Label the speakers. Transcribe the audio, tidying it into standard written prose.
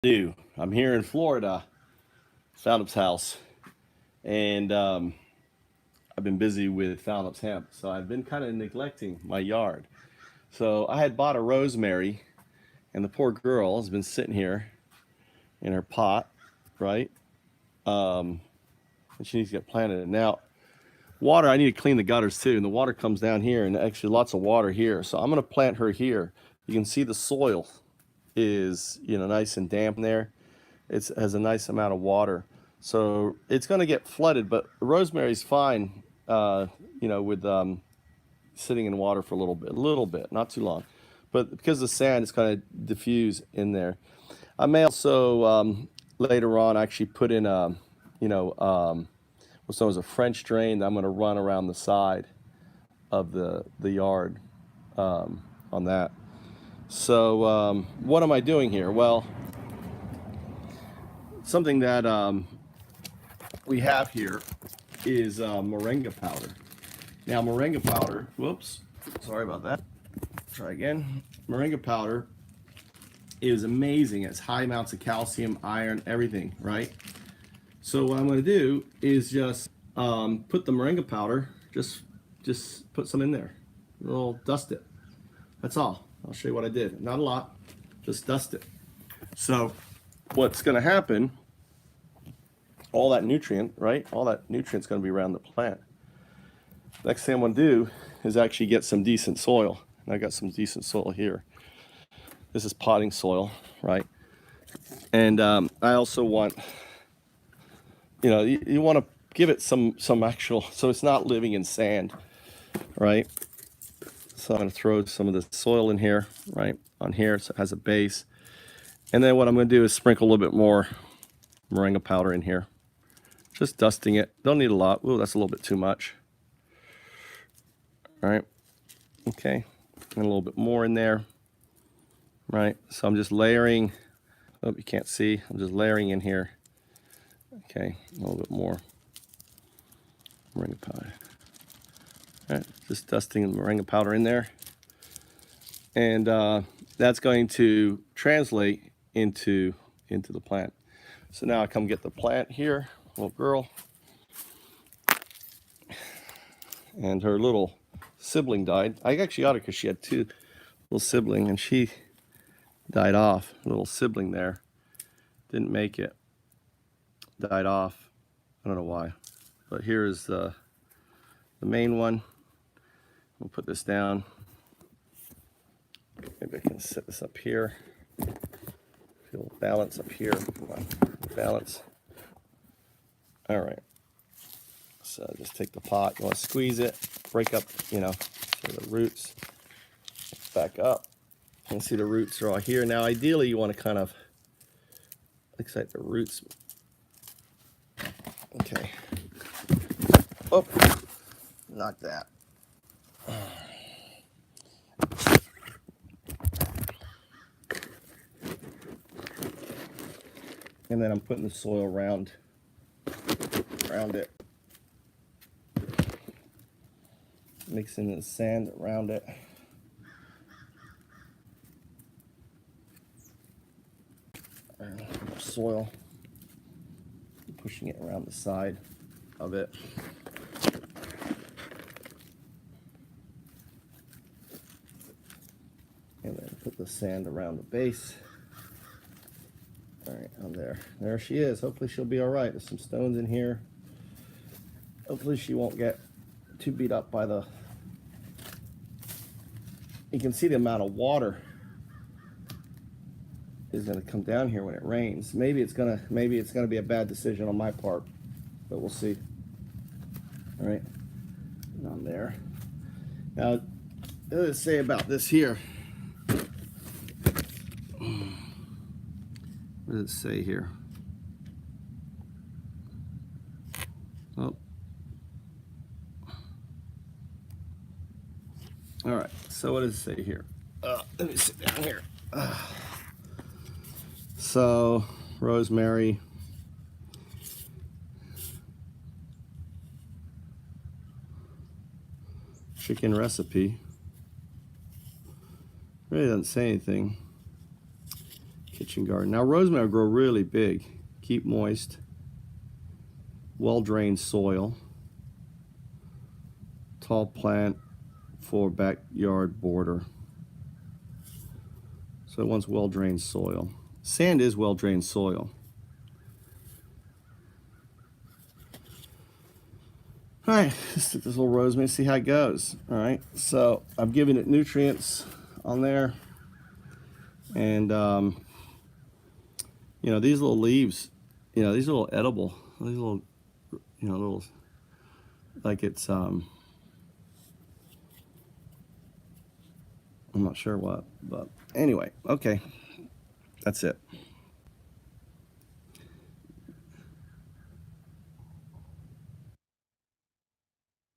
Speaker 1: I'm here in Florida, Foundups house, and I've been busy with Foundups hemp, so I've been kind of neglecting my yard. So I had bought a rosemary, and the poor girl has been sitting here in her pot, right? Um, and she needs to get planted. And now, water, I need to clean the gutters too, and the water comes down here, and actually lots of water here. So I'm gonna plant her here. You can see the soil is nice and damp there. It has a nice amount of water, so it's going to get flooded. But rosemary's fine, with sitting in water for a little bit, not too long. But because the sand is kind of diffuse in there, I may also later on actually put in what's known as a French drain that I'm going to run around the side of the yard on that. So what am I doing here? Well, something that we have here is Morenga powder. Now, Morenga powder, whoops, sorry about that. Try again. Morenga powder is amazing. It's high amounts of calcium, iron, everything, right? So what I'm going to do is just put the Morenga powder, just put some in there. A little dust it. That's all. I'll show you what I did. Not a lot, just dust it. So what's going to happen, all that nutrient, right? All that nutrient's going to be around the plant. Next thing I'm going to do is actually get some decent soil. And I got some decent soil here. This is potting soil, right? And I also want, you want to give it some actual, so it's not living in sand, right? So I'm going to throw some of the soil in here, right? On here, so it has a base. And then what I'm going to do is sprinkle a little bit more Moringa powder in here. Just dusting it. Don't need a lot. Ooh, that's a little bit too much. All right. Okay. And a little bit more in there. Right. So I'm just layering. Oh, you can't see. I'm just layering in here. Okay. A little bit more moringa powder. All right. Just dusting the moringa powder in there. And that's going to translate into the plant. So now I come get the plant here. Little girl. And her little sibling died. I actually got her because she had two little siblings, and she died off. A little sibling there didn't make it, died off. I don't know why, but here is the main one. We'll put this down. Maybe I can set this up here. Feel balance up here. Come on, balance. All right. So just take the pot. You want to squeeze it, break up, so the roots back up. You can see the roots are all here. Now, ideally, you want to kind of, looks like the roots. Okay. Oh, not that. And then I'm putting the soil around it. Mixing the sand around it. And soil. Pushing it around the side of it. And then put the sand around the base. All right, I'm there. There she is. Hopefully she'll be all right. There's some stones in here. Hopefully she won't get too beat up by the... You can see the amount of water is going to come down here when it rains. Maybe it's gonna be a bad decision on my part, but we'll see. All right, on there. Now, what does it say about this here? What does it say here? Oh. All right, so what does it say here? Let me sit down here. So, rosemary. Chicken recipe. Really doesn't say anything. kitchen garden. Now rosemary will grow really big. Keep moist, well-drained soil. Tall plant for backyard border. So it wants well-drained soil. Sand is well-drained soil. All right, let's take this little rosemary, see how it goes. All right, so I've given it nutrients on there. And, you know, these little leaves, you know, these are little edible. These little, you know, little, like it's, I'm not sure what, but anyway, okay, that's it.